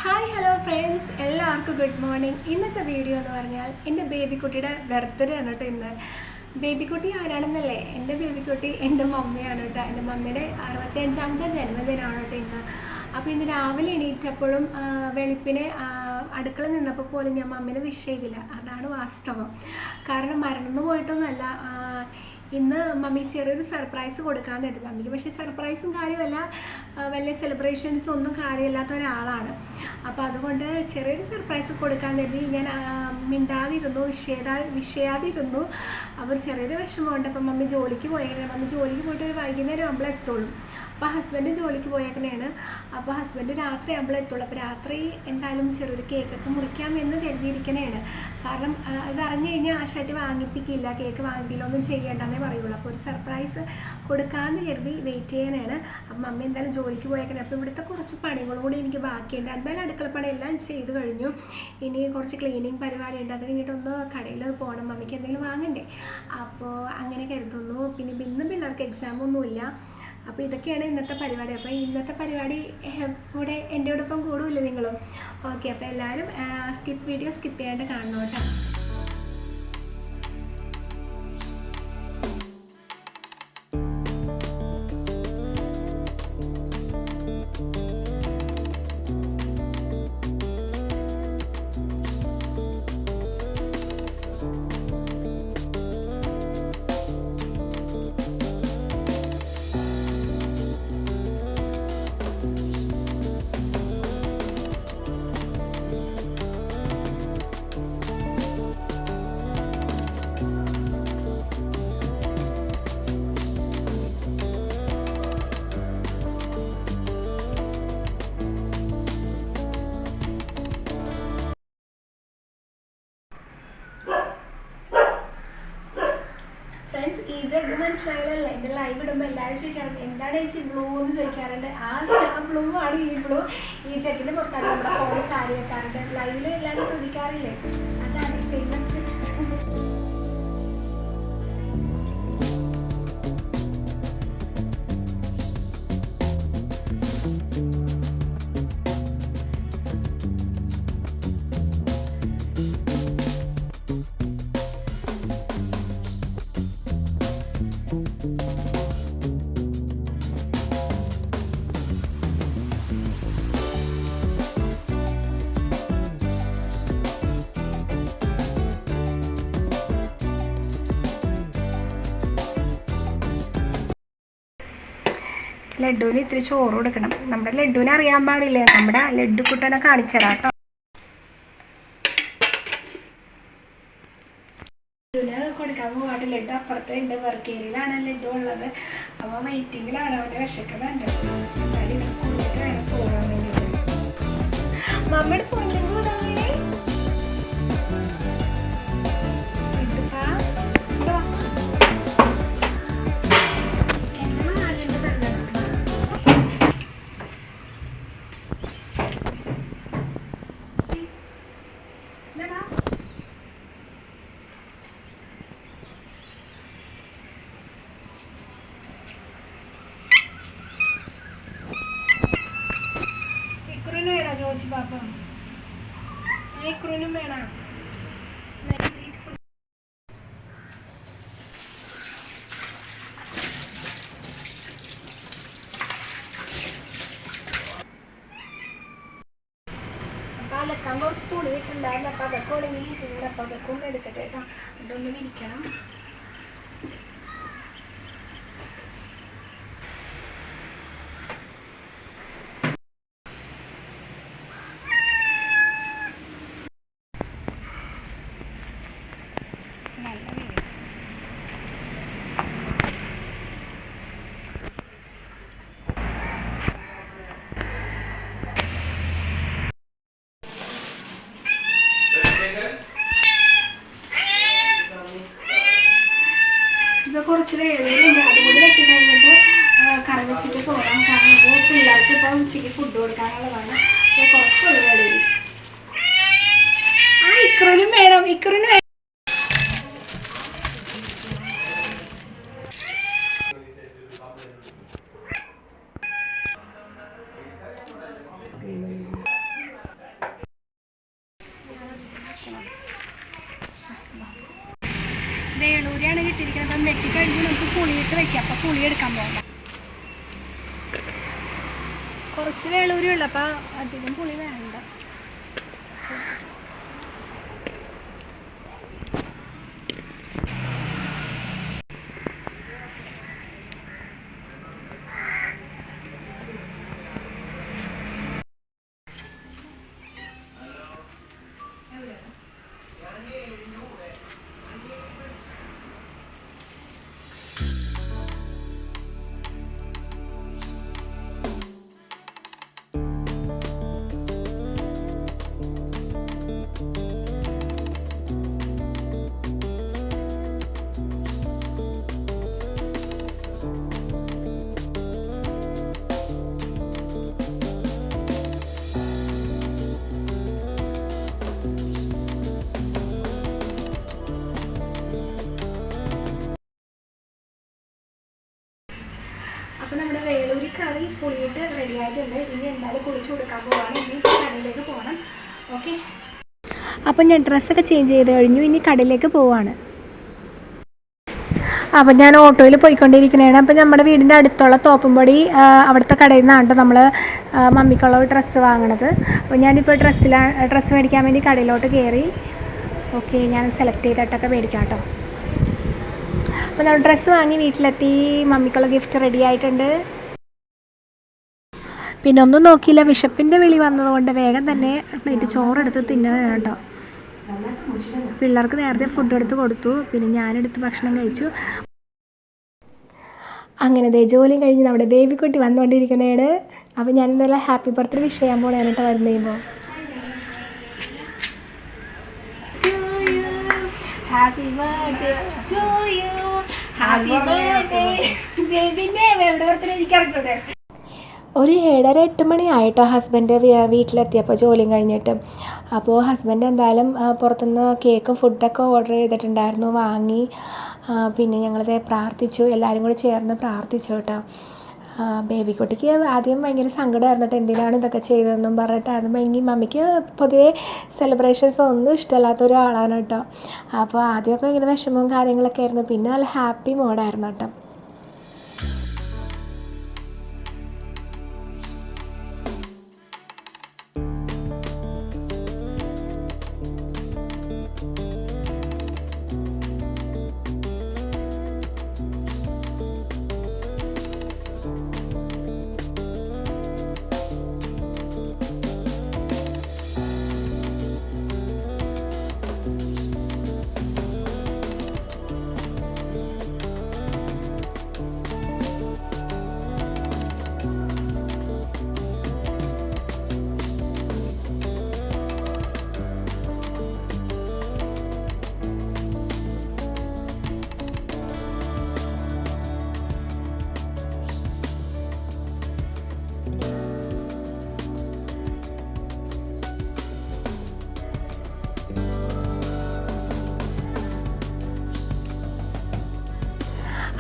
Hi hello friends, എല്ലാവർക്കും good morning. ഇന്നത്തെ video എന്ന് പറഞ്ഞാൽ എൻ്റെ ബേബിക്കുട്ടിയുടെ ബർത്ത്ഡേ ആണ് കേട്ടോ. ഇന്ന് ബേബിക്കുട്ടി ആരാണെന്നല്ലേ, എൻ്റെ ബേബിക്കുട്ടി എൻ്റെ മമ്മിയാണ് കേട്ടോ. എൻ്റെ മമ്മിയുടെ 65ാമത്തെ ജന്മദിനമാണ് കേട്ടോ ഇന്ന്. അപ്പോൾ ഇന്ന് രാവിലെ എണീറ്റപ്പോഴും വെളുപ്പിനെ അടുക്കള നിന്നപ്പോൾ പോലും ഞാൻ മമ്മിനെ വിഷ് ചെയ്തില്ല. അതാണ് വാസ്തവം. കാരണം മറന്നു പോയിട്ടൊന്നുമല്ല. ഇന്ന് മമ്മി ചെറിയൊരു സർപ്രൈസ് കൊടുക്കാൻ തരും മമ്മിക്ക്. പക്ഷേ സർപ്രൈസും കാര്യമല്ല, വലിയ സെലിബ്രേഷൻസും ഒന്നും കാര്യമില്ലാത്ത ഒരാളാണ്. അപ്പോൾ അതുകൊണ്ട് ചെറിയൊരു സർപ്രൈസ് കൊടുക്കാൻ തരുതി ഞാൻ മിണ്ടാതിരുന്നു, വിഷയാതിരുന്നു. അപ്പോൾ ചെറിയൊരു വിഷമമുണ്ട്. അപ്പം മമ്മി ജോലിക്ക് പോയേക്കണേ. മമ്മി ജോലിക്ക് പോയിട്ട് ഒരു വൈകുന്നേരം ആകുമ്പോൾ എത്തുള്ളൂ. അപ്പോൾ ഹസ്ബൻഡ് ജോലിക്ക് പോയേക്കണേണ്. അപ്പോൾ ഹസ്ബൻഡ് രാത്രി ആകുമ്പോൾ എത്തുള്ളൂ. അപ്പോൾ രാത്രി എന്തായാലും ചെറിയൊരു കേക്കൊക്കെ മുറിക്കാമെന്ന് കരുതിയിരിക്കണേണ്. കാരണം ഇത് അറിഞ്ഞു കഴിഞ്ഞാൽ ആശായിട്ട് വാങ്ങിപ്പിക്കില്ല, കേക്ക് വാങ്ങിപ്പിക്കില്ല, ഒന്നും ചെയ്യേണ്ടെന്നേ പറയുള്ളൂ. അപ്പോൾ ഒരു സർപ്രൈസ് കൊടുക്കാമെന്ന് കരുതി വെയിറ്റ് ചെയ്യാനാണ്. അപ്പം മമ്മി എന്തായാലും ജോലിക്ക് പോയേക്കണേ. അപ്പോൾ ഇവിടുത്തെ കുറച്ച് പണികളും കൂടി എനിക്ക് ബാക്കിയുണ്ട്. എന്തായാലും അടുക്കളപ്പണി എല്ലാം ചെയ്ത് കഴിഞ്ഞു. ഇനി കുറച്ച് ക്ലീനിങ് പരിപാടിയുണ്ട്. അത് കഴിഞ്ഞിട്ടൊന്ന് കടയിൽ പോകണം, മമ്മിക്ക് എന്തെങ്കിലും വാങ്ങണ്ടേ. അപ്പോൾ അങ്ങനെ കരുതുന്നു. പിന്നെ ഇന്ന് പിള്ളേർക്ക് എക്സാമൊന്നുമില്ല. അപ്പോൾ ഇതൊക്കെയാണ് ഇന്നത്തെ പരിപാടി. അപ്പോൾ ഇന്നത്തെ പരിപാടി കൂടെ എൻ്റെ ഒപ്പം കൂടുമില്ല നിങ്ങളും. ഓക്കെ, അപ്പോൾ എല്ലാവരും വീഡിയോ സ്കിപ്പ് ചെയ്യാണ്ട് കാണണം കേട്ടോ. ഫ്രണ്ട്സ്, ഈ ജഗ് മനസ്സിലായാലല്ലേ, എൻ്റെ ലൈവ് ഇടുമ്പോൾ എല്ലാവരും ചോദിക്കാറുണ്ട് എന്താണ് ചേച്ചി ബ്ലൂ എന്ന് ചോദിക്കാറുണ്ട്. ആ ബ്ലൂ ആണ് ഈ ബ്ലൂ. ഈ ജഗിൻ്റെ പുറത്താണ് നമ്മുടെ ഫോണിൽ ചാരി വെക്കാറുണ്ട്. ലൈവിൽ എല്ലാവരും ശ്രദ്ധിക്കാറില്ലേ, അതാണ് ഫേമസ്. ലഡുവിന് ഇത്തിരി ചോറ് കൊടുക്കണം. നമ്മുടെ ലഡുവിനെ അറിയാൻ പാടില്ലേ, നമ്മുടെ ലഡു കുട്ടനെ കാണിച്ചു തരാം കേട്ടോ. ലഡുവിന് കൊടുക്കാൻ പോകാണ്ട്. ലഡു അപ്പുറത്ത് ഉണ്ട്, വർക്ക് ഏരിയയിലാണ് ലഡു ഉള്ളത്. അപ്പോൾ വെയിറ്റിങ്ങിലാണ്, അവൻ്റെ വിശക്കുന്നുണ്ട്. കൊടുത്തിട്ട് വേണം പോകാൻ വേണ്ടിയിട്ട്. മമ്മയുടെ പൊന്നു കൂടാ ചോദിച്ചു പാപ്പം. ഇക്രൂനും വേണം. അപ്പം അലക്കാൻ കുറച്ച് തുണി ഇട്ടുണ്ടായിരുന്നു. അപ്പം അതൊക്കെ ഉണങ്ങിയിട്ടുണ്ട്. അപ്പം അതൊക്കെ ഒന്ന് എടുക്കട്ടെ കേട്ടോ. ഇതൊന്ന് വിരിക്കണം. ഇത് കുറച്ച് വേളയുണ്ട്. അതുകൊണ്ട് വെട്ടി കഴിഞ്ഞിട്ട് കറി വെച്ചിട്ട് പോകാം. കാരണം ഇപ്പോൾ പിള്ളേർക്ക് ഇപ്പം ഉച്ചയ്ക്ക് ഫുഡ് കൊടുക്കാനുള്ളതാണ്. കുറച്ച് വേളയിൽ ഇക്രൂനും വേണം. ഇക്രൂന് വേളൂരിയാണ് കിട്ടിയിരിക്കുന്നത്. അപ്പം വെട്ടിക്കഴിഞ്ഞ് നമുക്ക് പുളിയിട്ട് വയ്ക്കാം. അപ്പോൾ പുളി എടുക്കാൻ പോകാം. കുറച്ച് വേളൂരി ഉള്ളു, അപ്പോൾ അധികം പുളി വേണ്ട. അപ്പോൾ നമ്മുടെ വേളൂരി കറി പുളിയിട്ട് റെഡി ആയിട്ടുണ്ട്. ഇനി എന്തായാലും കുളിച്ച് കൊടുക്കാൻ പോവാണ്. ഇനി കടയിലേക്ക് പോകണം. ഓക്കെ, അപ്പം ഞാൻ ഡ്രസ്സൊക്കെ ചേഞ്ച് ചെയ്ത് കഴിഞ്ഞു. ഇനി കടയിലേക്ക് പോവാണ്. അപ്പം ഞാൻ ഓട്ടോയിൽ പോയിക്കൊണ്ടിരിക്കുന്നതാണ്. അപ്പം നമ്മുടെ വീടിൻ്റെ അടുത്തുള്ള തോപ്പുംപടി അവിടുത്തെ കടയിൽ നിന്നാണ് നമ്മൾ മമ്മിക്കുള്ള ഡ്രസ്സ് വാങ്ങണത്. അപ്പോൾ ഞാനിപ്പോൾ ഡ്രസ്സ് മേടിക്കാൻ വേണ്ടി കടയിലോട്ട് കയറി. ഓക്കെ, ഞാൻ സെലക്ട് ചെയ്തിട്ടൊക്കെ മേടിക്കാം കേട്ടോ. അപ്പോൾ നമ്മൾ ഡ്രസ്സ് വാങ്ങി വീട്ടിലെത്തി. മമ്മിക്കുള്ള ഗിഫ്റ്റ് റെഡി ആയിട്ടുണ്ട്. പിന്നെ ഒന്നും നോക്കിയില്ല, വിശപ്പിൻ്റെ വിളി വന്നതുകൊണ്ട് വേഗം തന്നെ പ്ലേറ്റ് ചോറെടുത്ത് തിന്നണം കേട്ടോ. പിള്ളേർക്ക് നേരത്തെ ഫുഡ് എടുത്ത് കൊടുത്തു. പിന്നെ ഞാനെടുത്ത് ഭക്ഷണം കഴിച്ചു. അങ്ങനെ ജോലിയും കഴിഞ്ഞ് നമ്മുടെ ബേബിക്കുട്ടി വന്നുകൊണ്ടിരിക്കുന്നതാണ്. അപ്പോൾ ഞാൻ ഇന്നലെ ഹാപ്പി ബർത്ത്ഡേ വിഷ് ചെയ്യാൻ പോകണേണ് കേട്ടോ. വരുന്ന കഴിയുമ്പോൾ happy birthday to you, happy birthday ബേബിൻ്റെ എവിടെ ബർത്ത്ഡേ എനിക്കറിഞ്ഞൂടെ. ഒരു 7:30-8 മണിയായിട്ടോ ഹസ്ബൻഡ് വീട്ടിലെത്തിയപ്പോൾ ജോലിയും കഴിഞ്ഞിട്ട്. അപ്പോൾ ഹസ്ബൻഡ് എന്തായാലും പുറത്തുനിന്ന് കേക്കും ഫുഡൊക്കെ ഓർഡർ ചെയ്തിട്ടുണ്ടായിരുന്നു, വാങ്ങി. പിന്നെ ഞങ്ങളത് പ്രാർത്ഥിച്ചു, എല്ലാവരും കൂടി ചേർന്ന് പ്രാർത്ഥിച്ചു കേട്ടോ. ബേബിക്കുട്ടിക്ക് ആദ്യം ഭയങ്കര സങ്കടമായിരുന്നു കേട്ടോ, എന്തിനാണ് ഇതൊക്കെ ചെയ്തതെന്നും പറഞ്ഞിട്ടായിരുന്നു. മമ്മിക്ക് പൊതുവേ സെലിബ്രേഷൻസ് ഒന്നും ഇഷ്ടമല്ലാത്ത ഒരാളാണ് കേട്ടോ. അപ്പോൾ ആദ്യമൊക്കെ ഇങ്ങനെ വിഷമവും കാര്യങ്ങളൊക്കെ ആയിരുന്നു. പിന്നെ നല്ല ഹാപ്പി മോഡായിരുന്നു കേട്ടോ.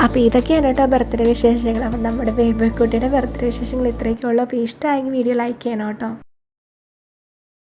അപ്പോൾ ഇതൊക്കെയാണ് കേട്ടോ ബർത്ത്ഡേ വിശേഷങ്ങൾ. അപ്പം നമ്മുടെ ബേബിക്കുട്ടിയുടെ ബർത്ത്ഡേ വിശേഷങ്ങൾ ഇത്രയൊക്കെയുള്ളൂ. അപ്പോൾ ഇഷ്ടമായെങ്കിൽ വീഡിയോ ലൈക്ക് ചെയ്യണം കേട്ടോ.